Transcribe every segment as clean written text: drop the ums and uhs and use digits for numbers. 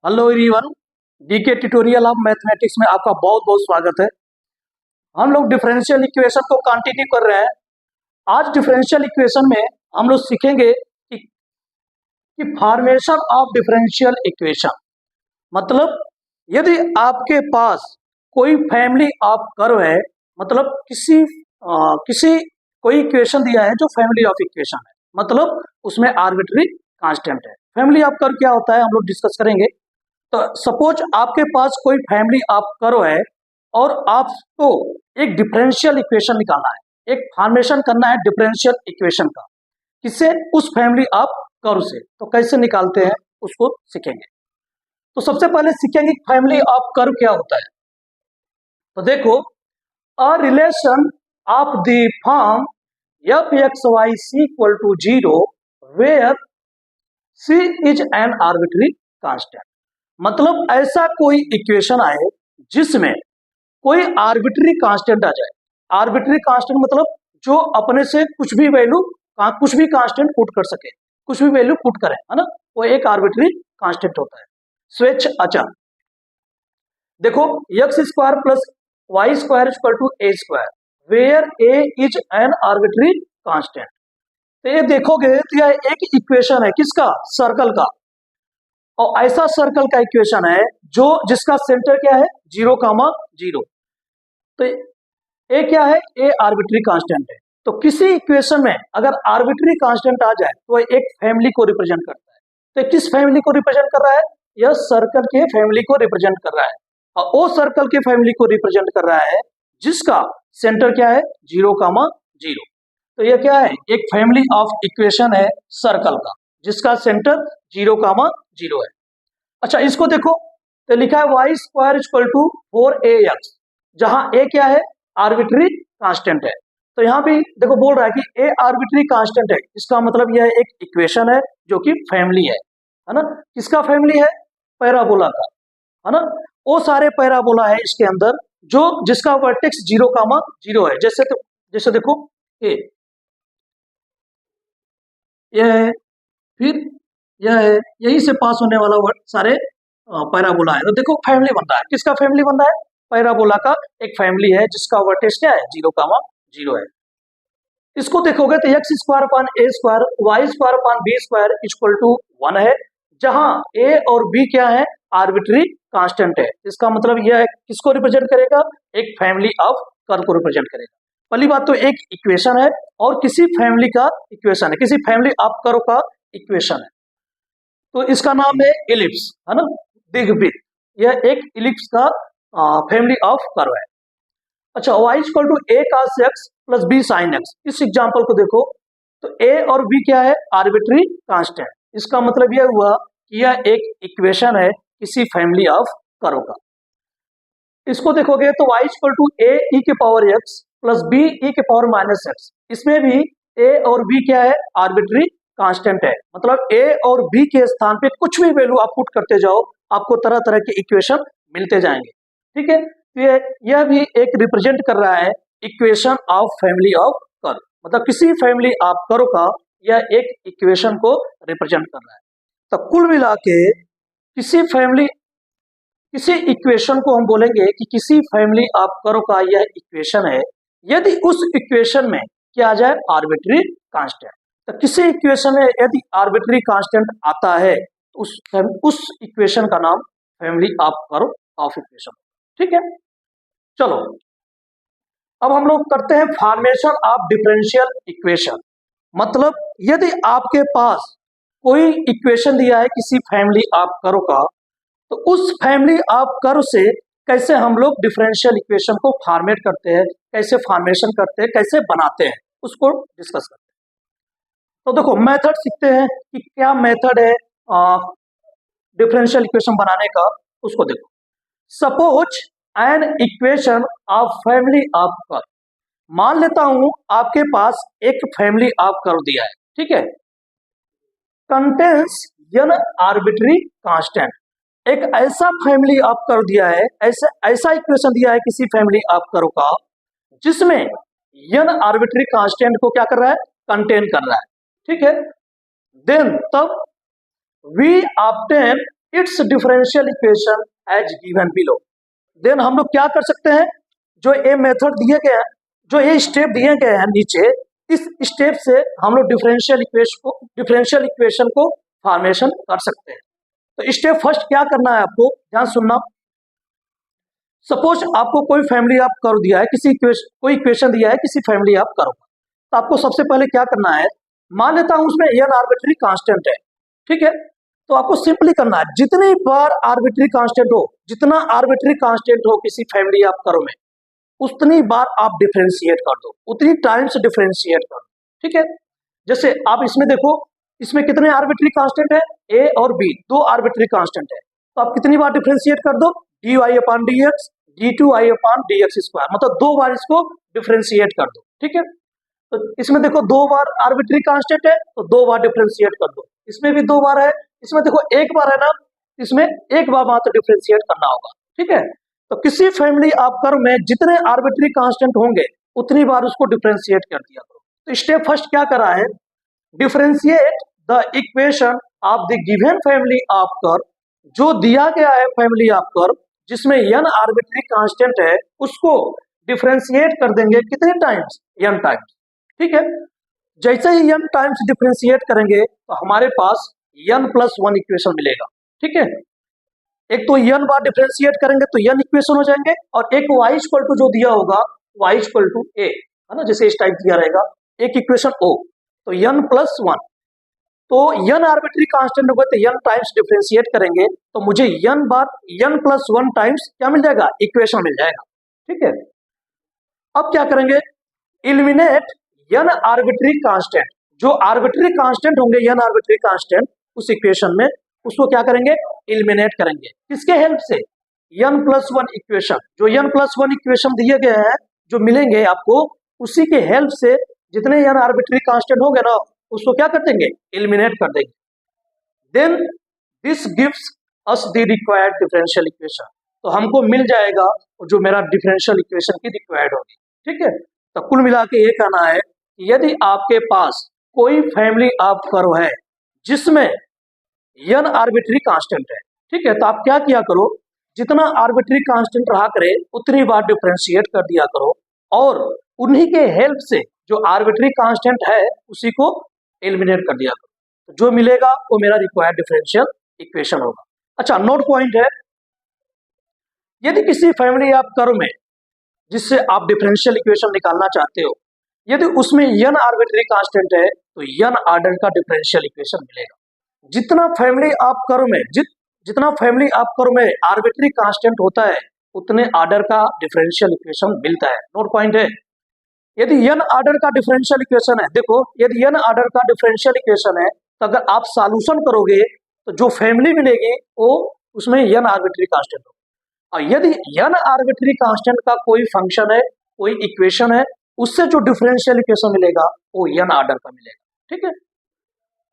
Hello everyone, DK tutorial of mathematics में आपका बहुत बहुत स्वागत है। हम लोग डिफरेंशियल इक्वेशन को कंटिन्यू कर रहे हैं। आज डिफरेंशियल इक्वेशन में हम लोग सीखेंगे कि फॉर्मेशन ऑफ डिफरेंशियल इक्वेशन, मतलब यदि आपके पास कोई फैमिली ऑफ कर्व है, मतलब किसी कोई इक्वेशन दिया है जो फैमिली ऑफ इक्वेशन है, मतलब उसमें आर्बिट्री कांस्टेंट है। फैमिली ऑफ कर्व क्या होता है हम लोग डिस्कस करेंगे। तो सपोज आपके पास कोई फैमिली ऑफ कर्व है और आपको एक डिफरेंशियल इक्वेशन निकालना है, एक फॉर्मेशन करना है डिफरेंशियल इक्वेशन का, किससे? उस फैमिली ऑफ कर्व से। तो कैसे निकालते हैं उसको सीखेंगे। तो सबसे पहले सीखेंगे फैमिली ऑफ कर्व क्या होता है। तो देखो, a relation of the form f x y c equal to 0 where c is an arbitrary constant, मतलब ऐसा कोई इक्वेशन आए जिसमें कोई आर्बिट्री कांस्टेंट आ जाए। आर्बिट्री कांस्टेंट मतलब जो अपने से कुछ भी कांस्टेंट पुट कर सके, कुछ भी वैल्यू पुट करे, है ना, वो एक आर्बिट्री कांस्टेंट होता है, स्वेच्छ अचर। देखो, x square plus y square equal to a square where a is an arbitrary constant. तो ये देखोगे तो यह एक इक्वेशन है किसका? सर्कल का। और ऐसा सर्कल का इक्वेशन है जो जिसका सेंटर क्या है? 0,0। तो ए क्या है? ए आर्बिट्री कांस्टेंट है। तो किसी इक्वेशन में अगर आर्बिट्री कांस्टेंट आ जाए तो एक फैमिली को रिप्रेजेंट करता है। तो किस फैमिली को रिप्रेजेंट कर रहा है? यह सर्कल के फैमिली को रिप्रेजेंट कर रहा है, और वो सर्कल के फैमिली को रिप्रेजेंट कर रहा है जिसका सेंटर क्या है? 0,0। तो यह क्या है? एक फैमिली ऑफ इक्वेशन है सर्कल का जिसका सेंटर 0,0 है। अच्छा, इसको देखो, तो लिखा है Y square equal to 4ax, जहां ए क्या है? आर्बिट्री कांस्टेंट है। तो यहाँ भी देखो बोल रहा है कि ए आर्बिट्री कांस्टेंट है, इसका मतलब यह एक इक्वेशन है जो कि फैमिली है ना। किसका फैमिली है? पैराबोला का, है ना। वो सारे पैराबोला है इसके अंदर जो जिसका वर्टेक्स 0,0 है। जैसे देखो, ए यह है, फिर यह है, यही से पास होने वाला सारे पैराबोला है। तो देखो फैमिली बन रहा है। किसका फैमिली बन रहा है? पैराबोला का एक फैमिली है जिसका वर्टेक्स क्या है? 0,0 है। इसको देखोगे तो x square upon a square y square upon b square equal to 1 है, जहां ए और बी क्या है? आर्बिट्री कांस्टेंट है। इसका मतलब यह किसको रिप्रेजेंट करेगा? एक फैमिली ऑफ कर्व को रिप्रेजेंट करेगा। पहली बात तो एक इक्वेशन है और किसी फैमिली का इक्वेशन है, किसी फैमिली ऑफ कर्व का इक्वेशन है। तो इसका नाम है इलिप्स, है ना, दीर्घवृत्त। यह एक इलिप्स का फैमिली ऑफ कर्व है। अच्छा, y equal to a cos x plus b sine x, इस एग्जांपल को देखो तो a और b क्या है? Arbitrary constant. इसका मतलब यह हुआ कि यह एक इक्वेशन है किसी फैमिली ऑफ कर्व का। इसको देखोगे तो y equal to a e के power x plus b e के पावर माइनस एक्स, इसमें भी a और b क्या है? आर्बिट्री कांस्टेंट है। मतलब a और b के स्थान पे कुछ भी वैल्यू आप पुट करते जाओ, आपको तरह तरह के इक्वेशन मिलते जाएंगे। ठीक है, यह भी एक रिप्रेजेंट कर रहा है equation of family of curve, मतलब किसी फैमिली ऑफ कर्व का यह एक इक्वेशन को रिप्रेजेंट कर रहा है। तो कुल मिला के किसी इक्वेशन को हम बोलेंगे कि किसी फैमिली ऑफ कर्व का यह इक्वेशन है यदि उस इक्वेशन में क्या आ जाए? Arbitrary constant. तो किसी इक्वेशन में यदि आर्बिट्री कांस्टेंट आता है तो उस इक्वेशन का नाम family of curve of equation. ठीक है, चलो अब हम लोग करते हैं फॉर्मेशन ऑफ डिफरेंशियल इक्वेशन। मतलब यदि आपके पास कोई इक्वेशन दिया है किसी फैमिली ऑफ कर्व का, तो उस फैमिली ऑफ कर्व से कैसे हम लोग डिफरेंशियल इक्वेशन को फॉर्मेट करते हैं, कैसे फॉर्मेशन करते हैं, कैसे बनाते हैं, उसको डिस्कस करते हैं। तो देखो मेथड सीखते हैं कि क्या मेथड है डिफरेंशियल इक्वेशन बनाने का, उसको देखो। Suppose an equation of family of curve, मान लेता हूं आपके पास एक फैमिली ऑफ कर्व दिया है, ठीक है, कंटेन्स एन आर्बिट्री कांस्टेंट। एक ऐसा फैमिली ऑफ कर्व दिया है, ऐसा इक्वेशन दिया है किसी फैमिली ऑफ कर्व का जिसमें एन आर्बिट्री कांस्टेंट को क्या कर रहा है? कंटेन कर रहा है। ठीक है, देन तब we obtain its differential equation as given below. Then हम लोग क्या कर सकते हैं, जो ये मेथड दिए गए हैं, जो ये स्टेप दिए गए हैं नीचे, इस स्टेप से हम लोग डिफरेंशियल इक्वेशन को फॉर्मेशन कर सकते हैं। तो स्टेप फर्स्ट क्या करना है आपको, ध्यान सुनना। सपोज आपको कोई फैमिली आप कर्व दिया है, कोई इक्वेशन दिया है किसी फैमिली आप कर्व का, तो आपको सबसे पहले क्या करना है, मान लेता हूं उसमें n आर्बिट्री कांस्टेंट है, ठीक है। तो आपको सिंपली करना है, जितनी बार आर्बिट्री कांस्टेंट हो, जितना आर्बिट्री कांस्टेंट हो किसी फैमिली आप कर्व में, उतनी बार आप डिफरेंशिएट कर दो, उतनी टाइम्स डिफरेंशिएट कर दो, ठीक है। जैसे आप इसमें देखो, इसमें कितने आर्बिट्री कांस्टेंट है, a और b, दो आर्बिट्री कांस्टेंट है, तो आप कितनी बार डिफरेंशिएट कर दो, dy/dx d2i/dx², मतलब दो बार इसको डिफरेंशिएट कर दो, ठीक है। तो इसमें देखो दो बार आर्बिट्री कांस्टेंट है, तो दो बार डिफरेंशिएट कर दो, इसमें भी दो बार है, इसमें देखो एक बार है ना, इसमें एक बार मात्र डिफरेंशिएट करना होगा, ठीक है। तो किसी फैमिली आप कर्व में जितने आर्बिट्री कांस्टेंट होंगे उतनी बार उसको डिफरेंशिएट कर दिया करो। तो स्टेप फर्स्ट क्या करा है, differentiate the equation of the given family of curve, जो दिया गया है फैमिली ऑफ कर्व जिसमें n आर्बिट्री कांस्टेंट है, उसको डिफरेंशिएट कर देंगे कितने टाइम्स, n टाइम्स, ठीक है। जैसे ही n टाइम्स डिफरेंशिएट करेंगे तो हमारे पास n+1 इक्वेशन मिलेगा, ठीक है। एक तो n बार डिफरेंशिएट करेंगे तो n इक्वेशन हो जाएंगे, और एक y इक्वल टू जो दिया होगा y इक्वल टू a, है ना, जैसे इस टाइप दिया रहेगा, एक इक्वेशन o, तो n+1। तो n आर्बिट्री कांस्टेंट होगा तो n टाइम्स डिफरेंशिएट करेंगे तो मुझे n+1 टाइम्स क्या मिल जाएगा, इक्वेशन मिल जाएगा, ठीक है। अब क्या करेंगे, एलिमिनेट n आर्बिट्री कांस्टेंट, जो आर्बिट्री कांस्टेंट होंगे n आर्बिट्री कांस्टेंट उस इक्वेशन में, उसको क्या करेंगे, एलिमिनेट करेंगे, किसके हेल्प से, n+1 इक्वेशन, जो n+1 इक्वेशन दिए गए हैं जो मिलेंगे आपको, उसी के हेल्प से जितने n आर्बिट्री कांस्टेंट होंगे ना, उसको क्या कर देंगे, एलिमिनेट कर देंगे। Then this gives us the required differential equation, तो हमको मिल जाएगा जो मेरा डिफरेंशियल इक्वेशन की रिक्वायर्ड होगी, ठीक है। तो कुल मिला के ये कहना है कि यदि आपके पास कोई फैमिली ऑफ कर्व है जिसमें n आर्बिट्री कांस्टेंट है, ठीक है, तो आप क्या किया करो, जितना आर्बिट्री कांस्टेंट रहा करे उतनी बार डिफरेंशिएट कर दिया करो, और उन्हीं के हेल्प से जो आर्बिट्री कांस्टेंट है उसी को एलिमिनेट कर दिया करो, तो जो मिलेगा वो मेरा रिक्वायर्ड डिफरेंशियल इक्वेशन होगा। अच्छा, नोट पॉइंट है, यदि किसी फैमिली ऑफ कर्व में जिससे आप डिफरेंशियल इक्वेशन निकालना चाहते हो, यदि उसमें n आर्बिट्री कांस्टेंट है तो n ऑर्डर का डिफरेंशियल इक्वेशन मिलेगा। जितना फैमिली ऑफ कर्व में जितना फैमिली ऑफ कर्व में आर्बिट्री कांस्टेंट होता है उतने ऑर्डर का डिफरेंशियल इक्वेशन मिलता है। नोट पॉइंट है, यदि n ऑर्डर का डिफरेंशियल इक्वेशन है, देखो यदि n ऑर्डर का डिफरेंशियल इक्वेशन है तो अगर आप सॉल्यूशन करोगे तो जो फैमिली मिलेगी वो उसमें n आर्बिट्री कांस्टेंट होगा, और यदि n आर्बिट्री कांस्टेंट का कोई फंक्शन है, कोई इक्वेशन है, उससे जो डिफरेंशियल इक्वेशन मिलेगा वो n ऑर्डर का मिलेगा, ठीक है।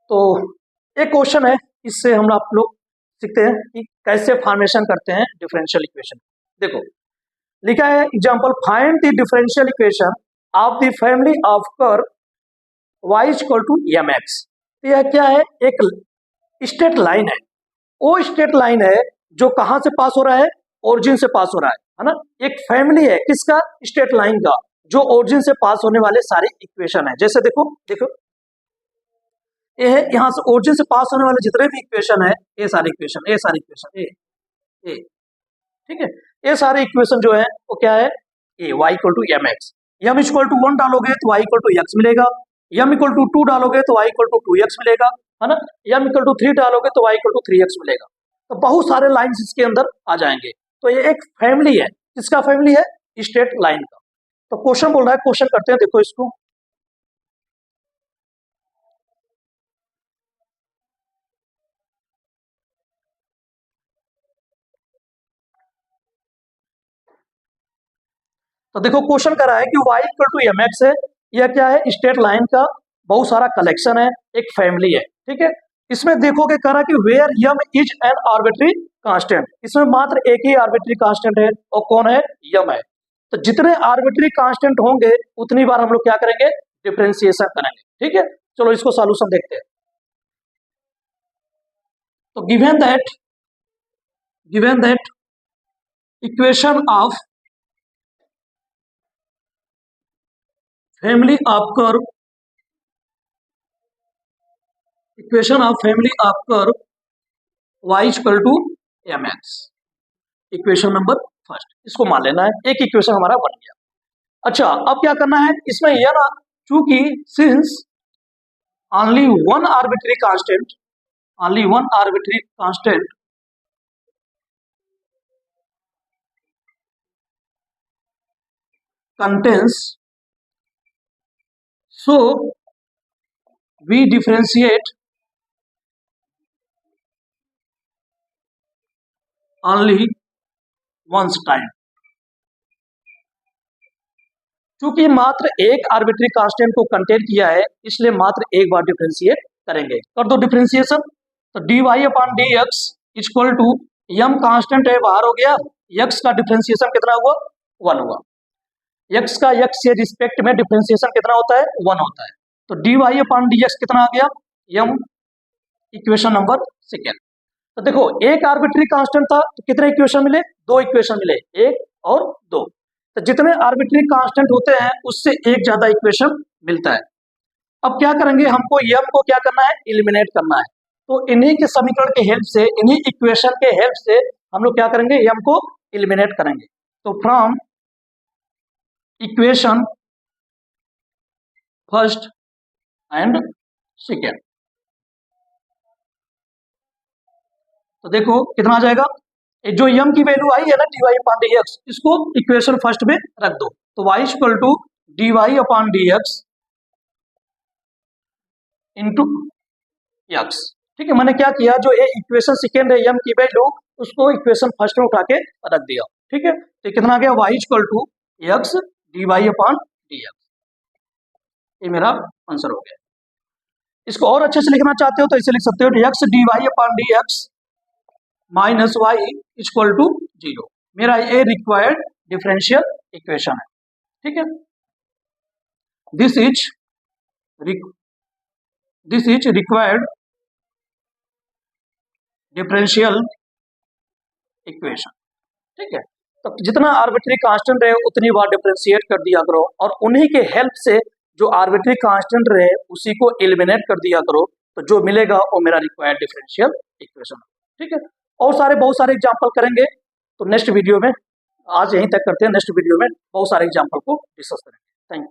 तो एक क्वेश्चन है, इससे हम आप लोग सीखते हैं कि कैसे फॉर्मेशन करते हैं डिफरेंशियल इक्वेशन। देखो लिखा है example, find the differential equation of the family of curve y equal to mx। तो यह क्या है, एक स्ट्रेट लाइन है, वो स्ट्रेट लाइन है जो कहां से पास हो रहा है, ओरिजिन से पास हो रहा है ना। एक फैमिली है किसका, स्ट्रेट लाइन का, जो ओरिजिन से पास होने वाले सारे इक्वेशन है। जैसे देखो ये है, यहां से ओरिजिन से पास होने वाले जितने भी इक्वेशन है, ये सारे इक्वेशन ए, ठीक है, ये सारे इक्वेशन जो है वो क्या है, ए y equal to mx, m equal to 1 डालोगे तो y इक्वल टू x मिलेगा, m इक्वल टू 2 डालोगे तो y इक्वल टू 2x मिलेगा, है ना, m इक्वल टू 3 डालोगे तो y इक्वल टू 3x मिलेगा। तो बहुत सारे लाइंस इसके अंदर आ जाएंगे। तो ये एक फैमिली है, किसका फैमिली है, स्ट्रेट लाइन का। तो क्वेश्चन बोल रहा है, क्वेश्चन करते हैं, देखो इसको, तो देखो क्वेश्चन कर रहा है कि y इक्वल टू mx है, यह क्या है, स्ट्रेट लाइन का बहुत सारा कलेक्शन है, एक फैमिली है, ठीक है। इसमें देखोगे कह रहा कि where m is an arbitrary constant, इसमें मात्र एक ही आर्बिट्री कांस्टेंट है, और कौन है, m है। तो जितने आर्बिट्री कांस्टेंट होंगे उतनी बार हम लोग क्या करेंगे, डिफरेंशिएशन करेंगे, ठीक है। चलो इसको सॉल्यूशन देखते हैं। तो given that given that equation of family of curve y equal to mx, equation number first, इसको मान लेना है, एक इक्वेशन हमारा बन गया। अच्छा, अब क्या करना है इसमें, यह ना, चूंकि since only one arbitrary constant contains, so we differentiate only once time। चूंकि मात्र एक आर्बिट्री कांस्टेंट को कंटेन किया है, इसलिए मात्र एक बार डिफरेंशिएट करेंगे। कर दो डिफरेंशिएशन, तो dy upon dx equal to m constant है, बाहर हो गया, x का डिफरेंशिएशन कितना हुआ, 1 हुआ। x का x के रिस्पेक्ट में डिफरेंशिएशन कितना होता है, 1 होता है। तो dy अपॉन dx कितना आ गया, यम, इक्वेशन नंबर सेकेंड। तो देखो, एक आर्बिट्री कांस्टेंट था तो कितने इक्वेशन मिले, 2 इक्वेशन मिले, 1 और 2। तो जितने आर्बिट्री कांस्टेंट होते हैं उससे एक ज्यादा इक्वेशन मिलता है। अब क्या करेंगे, हमको यम को क्या करना है, एलिमिनेट करना है। तो इन्हीं के समीकरण के हेल्प से, इन्हीं इक्वेशन के हेल्प से हम लोग क्या करेंगे, यम को एलिमिनेट करेंगे। तो from equation first and second, तो देखो कितना आ जाएगा, जो यम की वैल्यू आई है ना dy अपॉन dx, इसको इक्वेशन फर्स्ट में रख दो। तो y equal to dy upon dx into x। ठीक है, मैंने क्या किया, जो ये इक्वेशन सेकेंड है यम की वैल्यू, उसको इक्वेशन फर्स्ट में उठा के रख दिया। ठीक है, तो कितना आ गया, y equal to x dy upon dx। ये मेरा आंसर हो गया। इसको और अच्छे से लिखना चाहते हो तो इसे लिख सकते हो, x dy upon dx minus y equal to 0। मेरा ये रिक्वायर्ड डिफरेंशियल इक्वेशन है। ठीक है, this is required differential equation. ठीक है, तो जितना आर्बिट्री कांस्टेंट रहे उतनी बार डिफरेंशिएट कर दिया करो, और उन्हीं के हेल्प से जो आर्बिट्री कांस्टेंट रहे उसी को एलिमिनेट कर दिया करो, तो जो मिलेगा वो मेरा रिक्वायर्ड डिफरेंशियल इक्वेशन। ठीक है, और बहुत सारे एग्जाम्पल करेंगे, तो नेक्स्ट वीडियो में, आज यहीं तक करते हैं, नेक्स्ट वीडियो में बहुत सारे एग्जाम्पल को डिस्कस करेंगे। Thank you.